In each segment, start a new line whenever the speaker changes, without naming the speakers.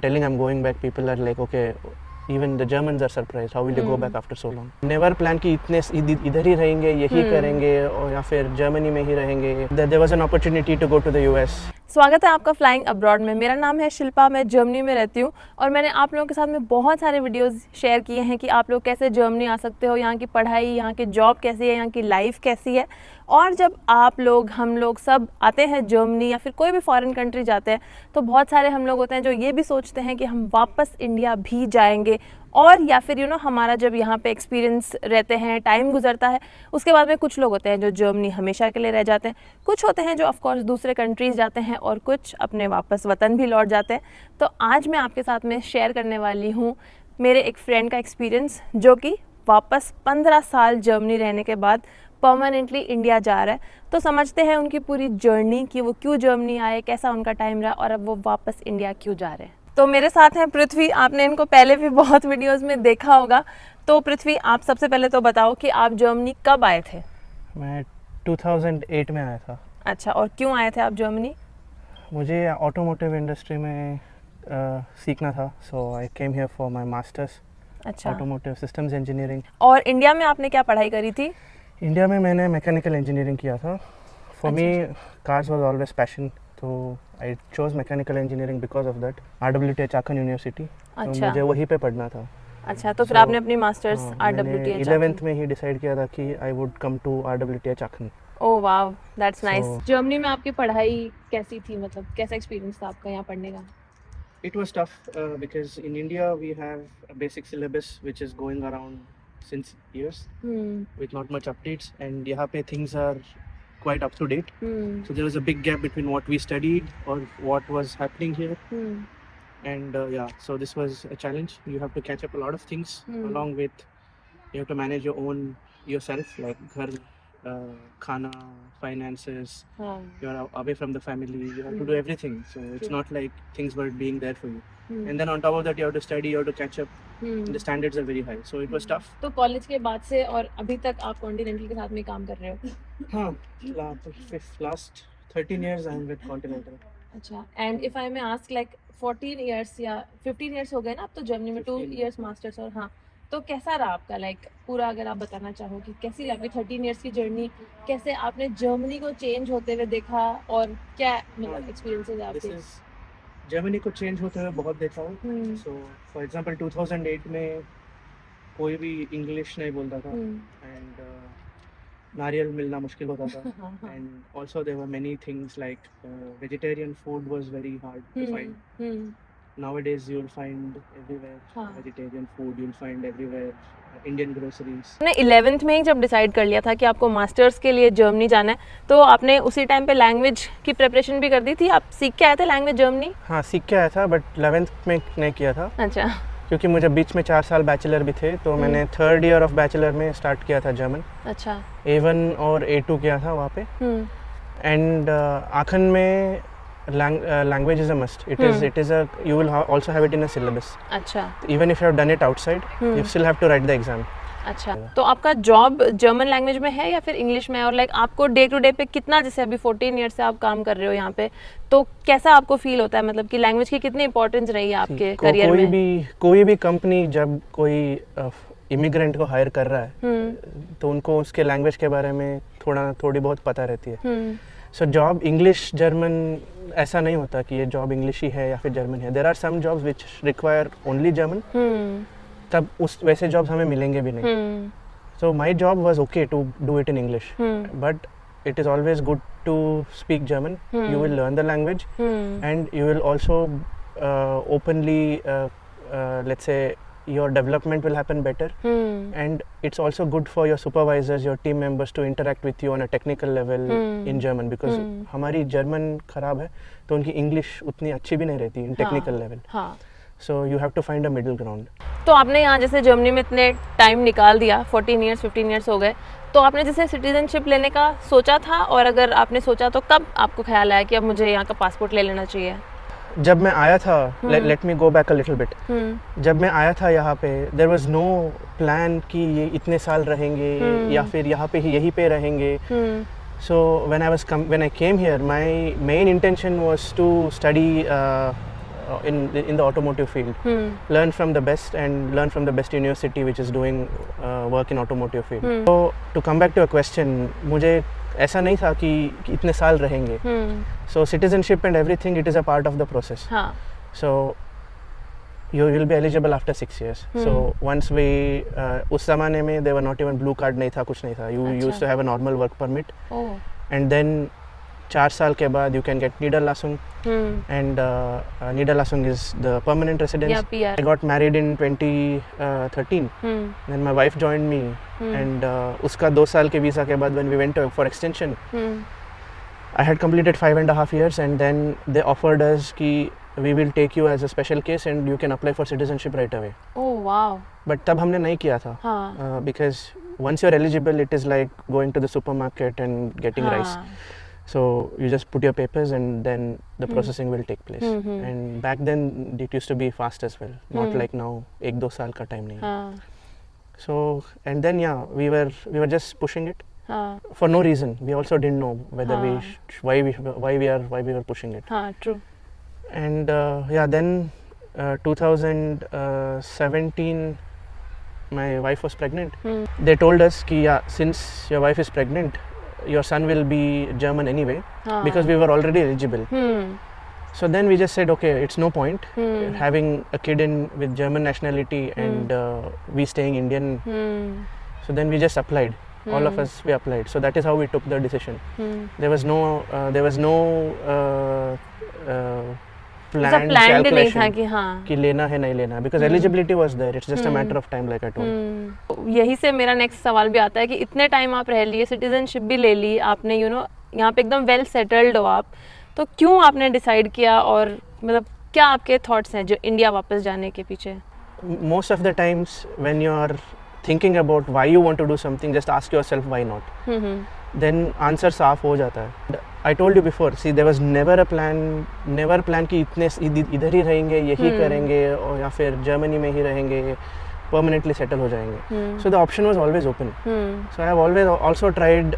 telling I'm going back, people are like, okay, even the Germans are surprised, how will you go back after so long? Never plan कि इतने इधर ही रहेंगे, यही करेंगे और या फिर जर्मनी में ही रहेंगे. There was an opportunity to go to the US.
स्वागत है आपका फ्लाइंग अब्रॉड में. मेरा नाम है शिल्पा, मैं जर्मनी में रहती हूँ और मैंने आप लोगों के साथ में बहुत सारे वीडियोस शेयर किए हैं कि आप लोग कैसे जर्मनी आ सकते हो, यहाँ की पढ़ाई, यहाँ की जॉब कैसी है, यहाँ की लाइफ कैसी है. और जब आप लोग, हम लोग सब आते हैं जर्मनी या फिर कोई भी फॉरेन कंट्री जाते हैं तो बहुत सारे हम लोग होते हैं जो ये भी सोचते हैं कि हम वापस इंडिया भी जाएंगे और या फिर हमारा जब यहाँ पे एक्सपीरियंस रहते हैं, टाइम गुजरता है, उसके बाद में कुछ लोग होते हैं जो जर्मनी हमेशा के लिए रह जाते हैं, कुछ होते हैं जो ऑफ कोर्स दूसरे कंट्रीज़ जाते हैं और कुछ अपने वापस वतन भी लौट जाते हैं. तो आज मैं आपके साथ में शेयर करने वाली हूँ मेरे एक फ्रेंड का एक्सपीरियंस जो कि वापस 15 साल जर्मनी रहने के बाद परमानेंटली इंडिया जा रहा है. तो समझते हैं उनकी पूरी जर्नी कि वो क्यों जर्मनी आए, कैसा उनका टाइम रहा और अब वो वापस इंडिया क्यों जा रहे हैं. तो मेरे साथ हैं पृथ्वी. आपने इनको पहले भी बहुत वीडियोस में देखा होगा. तो पृथ्वी, आप सबसे पहले तो बताओ कि आप जर्मनी कब आए थे?
मैं 2008 में आया था.
अच्छा, और क्यों आए थे आप जर्मनी?
मुझे ऑटोमोटिव इंडस्ट्री में सीखना था, so I came here for my masters.
अच्छा,
ऑटोमोटिव सिस्टम्स इंजीनियरिंग.
और इंडिया में आपने क्या पढ़ाई करी थी?
इंडिया में मैंने मैकेनिकल इंजीनियरिंग किया था. For me cars was always passion, तो I chose mechanical engineering because of that. RWTH Aachen university.
अच्छा,
मुझे वहीं पे पढ़ना था.
अच्छा, तो फिर आपने अपनी मास्टर्स RWTH
11th में ही डिसाइड किया था कि I would come to RWTH Aachen.
Oh wow, that's nice. Germany में आपकी पढ़ाई कैसी थी, मतलब कैसा एक्सपीरियंस था आपका यहाँ पढ़ने का?
It was tough because in India we have a basic syllabus which is going around since years with not much updates, and यहाँ पे things are quite up to date. So there was a big gap between what we studied or what was happening here. And yeah, so this was a challenge. You have to catch up a lot of things along with you have to manage your own yourself, like ghar, khana, finances. You're away from the family. You have to do everything. So it's not like things were being there for you. And then on top of that, you have to study. You have to catch up. The standards are very high. So it was tough.
तो college के बाद से और अभी तक आप continental के साथ में काम कर रहे हो?
हाँ, last 13 years I'm with Continental.
अच्छा, and if I may ask, like 14 years या 15 years हो गए ना आप तो जर्मनी में, 2 years मास्टर्स, और हाँ, तो कैसा रहा आपका पूरा, अगर आप बताना चाहो कि कैसी लगी 13 इयर्स की जर्नी, कैसे आपने जर्मनी को चेंज होते हुए देखा और क्या मतलब एक्सपीरियंसेस आपके?
जर्मनी को चेंज होते हुए बहुत देखा हूँ. सो फॉर एग्जांपल 2008 में कोई भी इंग्लिश नहीं बोलता था एंड नारियल मिलना मुश्किल होता था. And also there were many things like vegetarian food was very hard to find. Nowadays you'll find everywhere vegetarian food, you'll find everywhere Indian groceries. आपने 11th में ही जब डिसाइड कर लिया था कि आपको मास्टर्स के लिए जर्मनी जाना है, तो आपने उसी टाइम पे लैंग्वेज की प्रिपरेशन भी कर दी थी? आप सीख के आए थे लैंग्वेज जर्मनी? हाँ, सीख के आया था, बट 11th में नहीं किया था. अच्छा, क्योंकि मुझे बीच में 4 साल बैचलर भी थे, तो मैंने 3rd ईयर ऑफ बैचलर में स्टार्ट किया था जर्मन. अच्छा, A1 और A2 किया था वहाँ पे. एंड आखन में language is a must. It is a, you will also have it in a syllabus. अच्छा, even if you have done it outside, you still have to write the exam. अच्छा, तो आपका जॉब जर्मन लैंग्वेज में है या फिर English में? और आपको डे टू डे पे कितना, जैसे अभी 14 ईयर से आप काम कर रहे हो यहाँ पे, तो कैसा आपको फील होता है, मतलब कि लैंग्वेज की कितनी इंपॉर्टेंस रही है आपके करियर में? कोई भी कंपनी जब कोई इमिग्रेंट को हायर कर रहा है तो उनको उसके लैंग्वेज के बारे में थोड़ी बहुत पता रहती है. सो जॉब इंग्लिश जर्मन ऐसा नहीं होता कि ये जॉब इंग्लिश ही है या फिर जर्मन है. There are some jobs which require only German. तब उस वैसे जॉब्स हमें मिलेंगे भी नहीं. So my job was okay to do it in English, but it is always good to speak German. You will learn the language and you will also openly let's say your development will happen better, and it's also good for your supervisors, your team members to interact with you on a technical level in German, because हमारी German खराब है तो उनकी English उतनी अच्छी भी नहीं रहती in technical level. So you have to find a middle ground. तो आपने यहाँ जैसे जर्मनी में इतने टाइम निकाल दिया, 14 years 15 years हो गए, तो आपने जैसे सिटीजनशिप लेने का सोचा था, और अगर आपने सोचा तो कब आपको ख्याल आया कि अब मुझे यहाँ का पासपोर्ट ले लेना चाहिए? जब मैं आया था, let me go back a little bit. जब मैं आया था यहाँ पे, देयर वाज नो प्लान कि ये इतने साल रहेंगे या फिर यहाँ पे यहीं पे रहेंगे. So when I came here, my main intention was to study in the automotive field. Learn from the best and learn from the best university which is doing work in automotive field. So to come back to your question, मुझे ऐसा नहीं था कि इतने साल रहेंगे. So citizenship and everything, it is a part of the process. So you will be eligible after 6 years. So once we उस ज़माने में there were not even blue card नहीं था, कुछ नहीं था. You used to have a normal work permit. And then 4 साल के बाद you can get Niederlassung. And Niederlassung is the permanent residence.
Yeah, PR.
I got married in 2013. Then my wife joined me. And उसका 2 साल के visa के बाद when we went for extension, I had completed 5.5 years, and then they offered us कि we will take you as a special case and you can apply for citizenship right away.
Oh wow.
But तब हमने नहीं किया था. Because once you're eligible, it is like going to the supermarket and getting rice. So you just put your papers and then the processing will take place. And back then it used to be fast as well, not like now 1-2 साल का time नहीं. So and then yeah, we were just pushing it for no reason. We also didn't know whether why we were pushing it.
True.
And yeah, then 2017 my wife was pregnant. They told us ki yeah, since your wife is pregnant, your son will be German anyway, because we were already eligible. So then we just said okay, it's no point having a kid with German nationality and we staying Indian. So then we just applied. All of us, we applied. So that is how we took the decision. There was no planned calculation कि लेना है नहीं लेना, because eligibility was there. It's just a matter of time, like I told.
यही से मेरा next सवाल भी आता है कि इतने टाइम आप रह लिए, सिटीजनशिप भी ले ली आपने, यहाँ पे एकदम वेल सेटल्ड हो आप, तो क्यों आपने डिसाइड किया, और मतलब क्या आपके थॉट्स हैं जो इंडिया वापस जाने के पीछे?
Most of the times when you are thinking about why you want to do something, just ask yourself why not. Then answer साफ हो जाता है. I told you before, see, there was never plan कि इतने इधर ही रहेंगे, यही करेंगे, और या फिर जर्मनी में ही रहेंगे, permanently settle हो जाएंगे. So the option was always open. So I have always also tried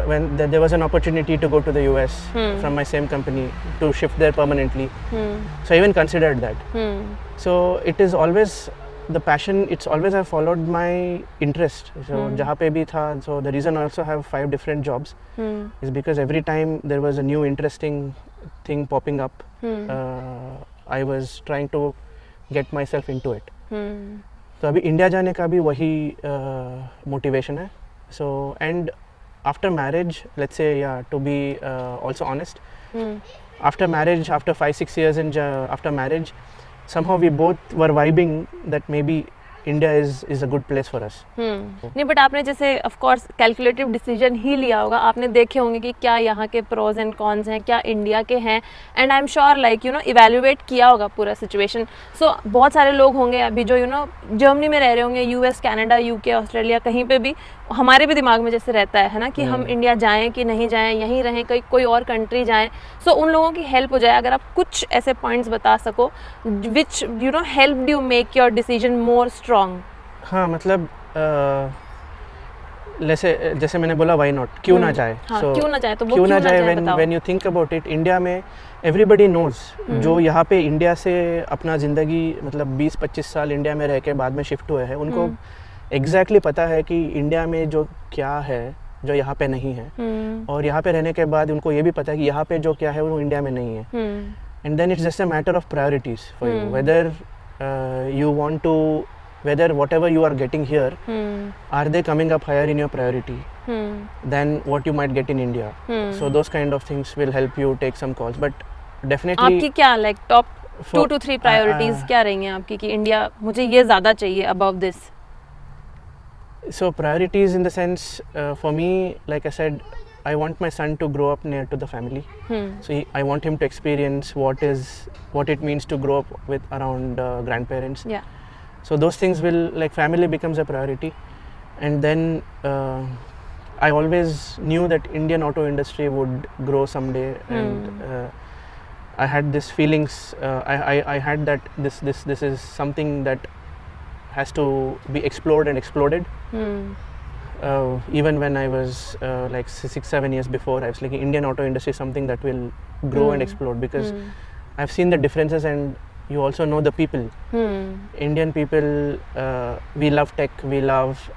when there was an opportunity to go to the US from my same company to shift there permanently. So I even considered that. So it is always the passion, it's always I followed my interest. So जहाँ पे भी था, so the reason I also have 5 different jobs is because every time there was a new interesting thing popping up, I was trying to get myself into it. तो अभी India जाने का भी वही motivation है. So and after marriage, let's say, yeah, to be also honest, after marriage, after 5-6 years after marriage, somehow we both were vibing that maybe India is a good place for us.
नहीं, but आपने जैसे of course calculative decision ही लिया होगा, आपने देखे होंगे कि क्या यहाँ के प्रोज एंड कॉन्स हैं, क्या इंडिया के हैं, and I am sure like evaluate किया होगा पूरा सिचुएशन. सो बहुत सारे लोग होंगे अभी जो जर्मनी में रह रहे होंगे, US, कनाडा, UK, ऑस्ट्रेलिया, कहीं पे भी हमारे भी दिमाग में जैसे रहता है ना कि हम इंडिया जाएं कि नहीं जाएं, यहीं रहें, कोई और कंट्री जाएं. सो उन लोगों की हेल्प हो जाए अगर आप कुछ ऐसे पॉइंट्स बता सको which help you make your decision more strong.
हाँ, मतलब जैसे मैंने बोला व्हाई नॉट, क्यों ना जाए.
क्यों ना जाए, तो
क्यों ना जाए when you think about it, India में एवरीबडी नोज, जो यहाँ पे इंडिया से अपना ज़िंदगी मतलब 20-25 साल इंडिया में रह के बाद में शिफ्ट हुए हैं, उनको एग्जैक्टली पता है कि इंडिया में जो क्या है जो यहाँ पे नहीं है, और यहाँ पे रहने के बाद उनको ये भी पता है कि यहाँ पे जो क्या है वो इंडिया में नहीं है. And then it's just a matter of priorities for you, whether you want to, whether whatever you are getting here, are they coming up higher in your priority than what you might get in India. So those kind of things will help you take some calls, but definitely.
आपकी क्या like top 2 to 3 priorities क्या रहेंगे आपकी कि India मुझे ये ज़्यादा चाहिए above this?
So priorities in the sense, for me, like I said, I want my son to grow up near to the family. So I want him to experience what it means to grow up with around grandparents.
Yeah.
So those things will, like, family becomes a priority. And then I always knew that Indian auto industry would grow someday, and I had this feelings. I had that this is something that has to be explored and exploded. Even when I was like 6-7 years before, I was like, Indian auto industry is something that will grow and explode, because I've seen the differences, and you also know the people. Indian people, we love tech, we love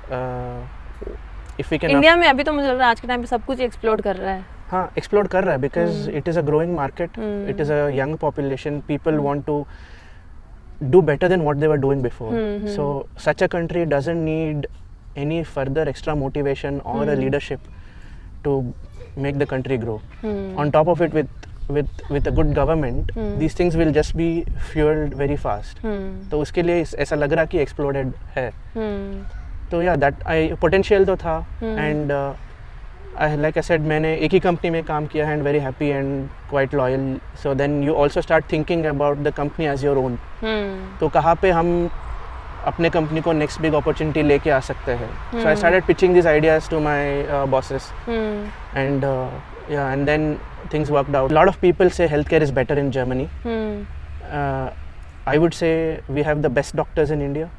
if we can
India में अभी तो मुझे लग रहा है आज के time पे सब कुछ एक्सप्लोर कर रहा है.
हाँ एक्सप्लोर कर रहा है because it is a growing market, it is a young population, people want to do better than what they were doing before. So such a country doesn't need any further extra motivation or a leadership to make the country grow. On top of it, with a good government, these things will just be fueled very fast. तो उसके लिए ऐसा लग रहा कि exploded है. तो yeah, that potential तो था, and like I said, मैंने एक ही कंपनी में काम किया है and very happy and quite loyal. So then you also start thinking about the company as your own. तो कहाँ पे हम अपने कंपनी को next big opportunity लेके आ सकते हैं. So I started pitching these ideas to my bosses, and yeah, and then things worked out. A lot of people say healthcare is better in Germany. I would say we have the best doctors in India.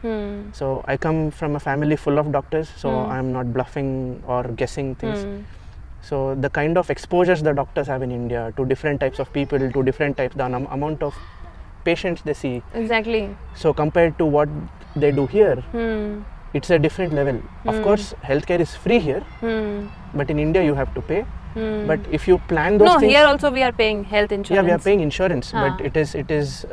So I come from a family full of doctors, so I'm not bluffing or guessing things. So the kind of exposures the doctors have in India to different types of people, to different types, the amount of patients they see.
Exactly.
So compared to what they do here, it's a different level. Of course, healthcare is free here, but in India you have to pay. But if you plan those things,
here also we are paying health insurance.
Yeah, we are paying insurance, but it is.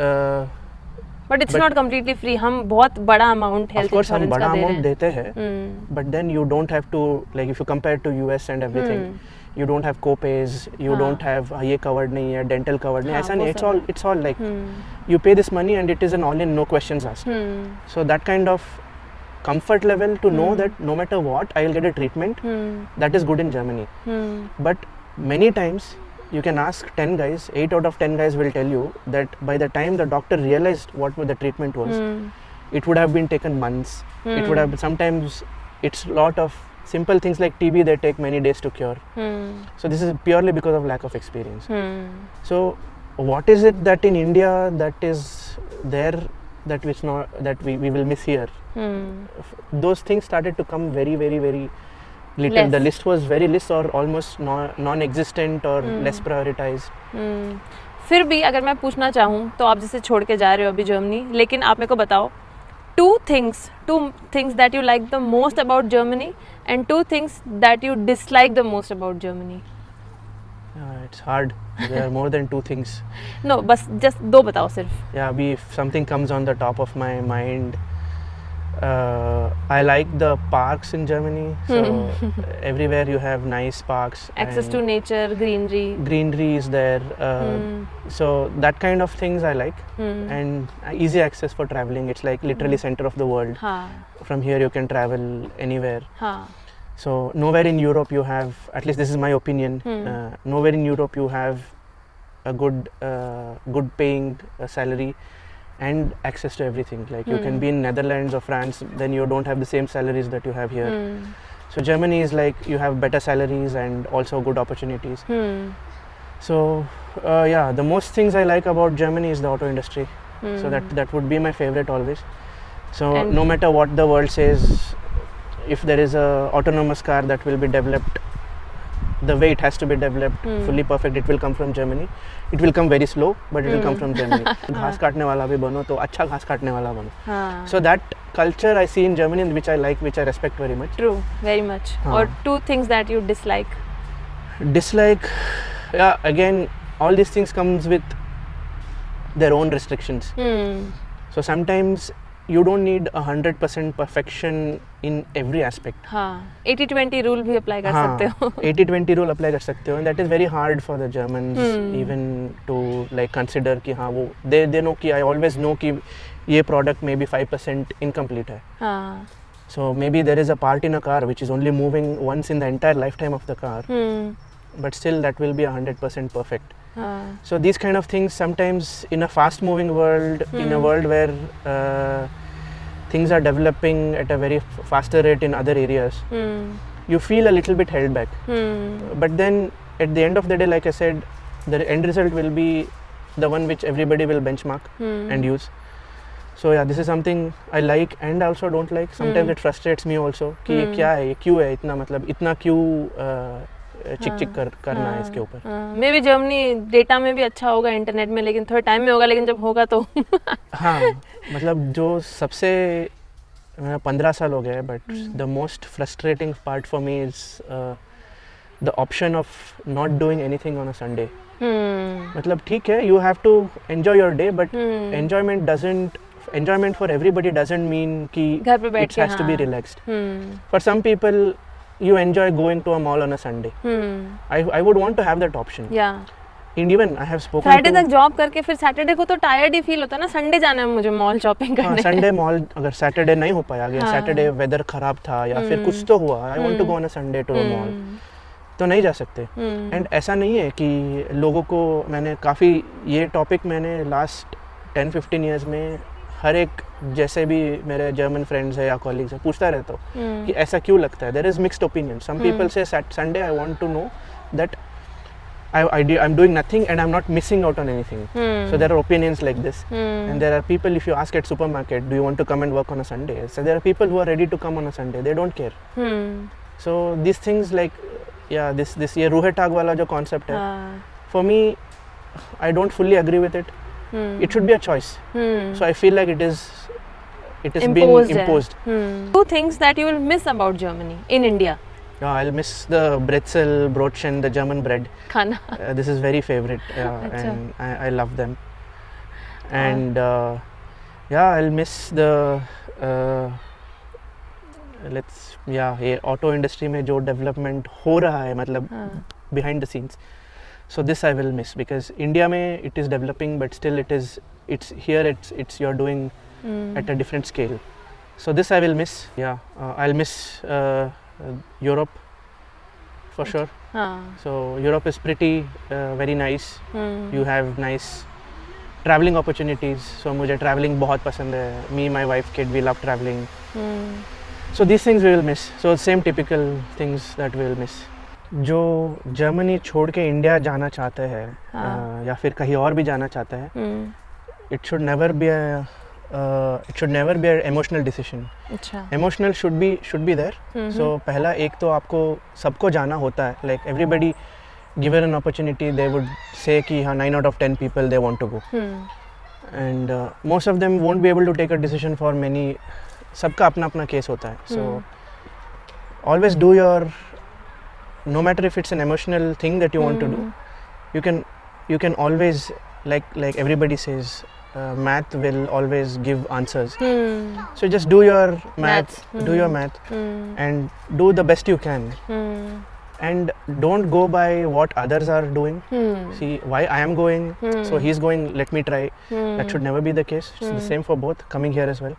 But it's not completely free. हम बहुत बड़ा amount health
of course
insurance
हम बड़ा
का दे रहे
amount देते हैं, but then you don't have to, like if you compare to US and everything, you don't have co-pays, you don't have ये covered नहीं है, dental covered नहीं, ऐसा नहीं, it's all like you pay this money and it is an all-in, no questions asked. So that kind of comfort level to know that no matter what I will get a treatment, that is good in Germany. But many times you can ask 10 guys, 8 out of 10 guys will tell you that by the time the doctor realized what the treatment was, it would have been taken months. It would have been, sometimes it's a lot of simple things like TB they take many days to cure. So this is purely because of lack of experience. So what is it that in India that is there that we will miss here? Those things started to come very, very, very little.
Less.
The list was very less or almost non-existent or less prioritized.
फिर भी अगर मैं पूछना चाहूँ तो आप जैसे छोड़ के जा रहे हो अभी जर्मनी, लेकिन आप मेरे को बताओ two things that you like the most about Germany and 2 things that you dislike the most about Germany.
It's hard. There are more than 2 things.
No, बस just 2 बताओ सिर्फ.
Yeah, if something comes on the top of my mind, I like the parks in Germany. So everywhere you have nice parks.
Access to nature, greenery.
Greenery is there. So that kind of things I like. And easy access for traveling. It's like literally center of the world. From here you can travel anywhere. So nowhere in Europe you have, at least this is my opinion, nowhere in Europe you have a good paying salary and access to everything. Like you can be in Netherlands or France, then you don't have the same salaries that you have here. So Germany is like you have better salaries and also good opportunities. So yeah, the most things I like about Germany is the auto industry. So that would be my favorite always. So and no matter what the world says, if there is a autonomous car that will be developed the way it has to be developed, fully perfect, it will come from Germany. It will come very slow, but it will come from Germany. घास काटने वाला भी बनो तो अच्छा घास काटने वाला बनो. So that culture I see in Germany, which I like, which I respect very much.
True, very much. Or 2 things that you dislike.
Dislike, yeah, again, all these things comes with their own restrictions. So sometimes you don't need 100% perfection in every aspect.
हाँ, 80-20 rule भी apply कर सकते हो.
80-20 rule apply कर सकते हो, and that is very hard for the Germans even to like consider कि हाँ वो they know कि I always know कि ये product maybe 5% incomplete है.
हाँ.
So maybe there is a part in a car which is only moving once in the entire lifetime of the car, but still that will be 100% perfect. So these kind of things sometimes in a fast moving world, in a world where things are developing at a very faster rate in other areas, you feel a little bit held back. But then at the end of the day, like I said, the end result will be the one which everybody will benchmark and use. So yeah, this is something I like and also don't like. Sometimes it frustrates me also कि ये क्या है, ये क्यों है इतना, मतलब इतना क्यों चिक करना है इसके ऊपर।
मे बी जर्मनी डेटा में भी अच्छा होगा, इंटरनेट में, लेकिन थोड़ा टाइम में होगा, लेकिन जब होगा तो
हाँ मतलब जो सबसे 15 साल हो गए, but the most frustrating part for me is the option of not doing anything on a Sunday. मतलब ठीक है, you have to enjoy your day, but enjoyment for everybody doesn't mean कि
घर पे बैठ
it
के,
has to be
हाँ।
relaxed. For some people you enjoy going to a mall on a Sunday. I would want to have that option. And even I have spoken
Friday
to
तक job करके फिर Saturday को तो tired ही feel होता है ना, Sunday जाना है मुझे मॉल शॉपिंग करने।
संडे मॉल अगर सैटरडे नहीं हो पाया, अगर सैटरडे वेदर खराब था या फिर कुछ तो हुआ, I want to go on a Sunday to a mall, तो नहीं जा सकते। एंड ऐसा नहीं है कि लोगों को, मैंने काफ़ी ये टॉपिक मैंने लास्ट 10-15 ईयर्स में हर एक, जैसे भी मेरे जर्मन फ्रेंड्स है या कॉलीग्स है, पूछता रहता हूँ कि ऐसा क्यों लगता है। There is mixed opinion. Some people say Sunday I want to know that I'm doing nothing and I'm not missing out on anything. So there are opinions like this. And there are people, if you ask at supermarket, do you want to come and work on a Sunday? So there are people who are ready to come on a Sunday. They don't care. So these things like, yeah, this ये रूहे टाग वाला जो concept है, for me, I don't fully agree with it. It should be a choice. So I feel like it is being imposed.
2 things that you will miss about Germany in India.
Yeah, I'll miss the Brezel, Brotchen, the German bread.
Khana.
This is very favorite, and I love them. And yeah, I'll miss the ये auto industry में जो development हो रहा है, मतलब behind the scenes. So this I will miss, because India में it is developing, but still it's here, it's you're doing at a different scale. So this I will miss. Yeah, I'll miss Europe for sure. So Europe is pretty very nice. You have nice traveling opportunities. So मुझे traveling बहुत पसंद है. Me, my wife, kid, we love traveling. So these things we will miss. So same typical things that we will miss. जो Germany छोड़ के India जाना चाहते हैं या फिर कहीं और भी जाना चाहते हैं, it should never be an emotional decision. Emotional should be there. So पहला एक तो आपको सबको जाना होता है, like everybody given an opportunity they would say कि हाँ 9 out of 10 people they want to go. And most of them won't be able to take a decision for many. सबका अपना अपना केस होता है. So always do your, no matter if it's an emotional thing that you want to do, you can always, like everybody says, math will always give answers. So just do your math, and do the best you can. And don't go by what others are doing. See, why I am going, so he's going, let me try. That should never be the case. It's the same for both, coming here as well.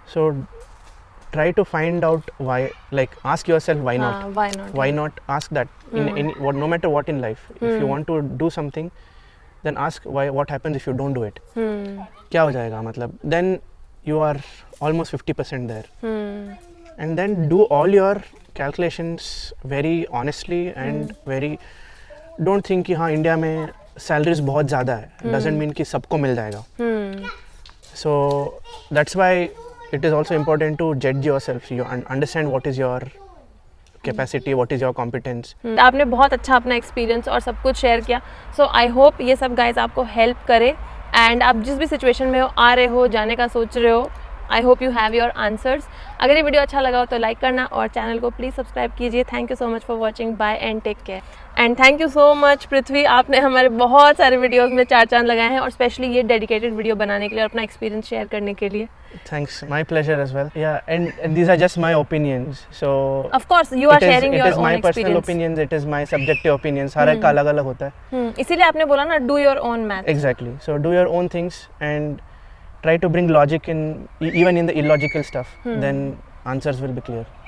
So try to find out why, like ask yourself why not. Why not? Ask that in no matter what in life. If you want to do something, then ask why. What happens if you don't do it? क्या हो जाएगा मतलब? Then you are almost 50% there. And then do all your calculations very honestly and very. Don't think कि हाँ India में salaries बहुत ज़्यादा है. Doesn't mean कि सबको मिल जाएगा. So that's why it is also important to judge yourself. You understand what is your capacity, what is your competence.
आपने बहुत अच्छा अपना एक्सपीरियंस और सब कुछ शेयर किया. So I hope ये सब गाइज आपको हेल्प करे. एंड आप जिस भी सिचुएशन में हो, आ रहे हो, जाने का सोच रहे हो, I hope you have your answers. अगर ये वीडियो अच्छा लगा हो तो लाइक करना और चैनल को प्लीज़ सब्सक्राइब कीजिए. Thank you so much for watching. Bye and take care. And thank you so much Prithvi, आपने हमारे बहुत सारे वीडियोस में 4 चांद लगाए हैं और स्पेशली ये डेडिकेटेड वीडियो बनाने के लिए और अपना एक्सपीरियंस शेयर करने के लिए.
Thanks, my pleasure as well. Yeah, and these are just my opinions. So
of course you are sharing your own experience. It is my personal
opinions. It is my subjective opinions. हर एक का अलग अलग होता है.
इसीलिए आपने बोला ना, do your own math.
Exactly. So do your own things and try to bring logic in even in the illogical stuff. Then answers will be clear.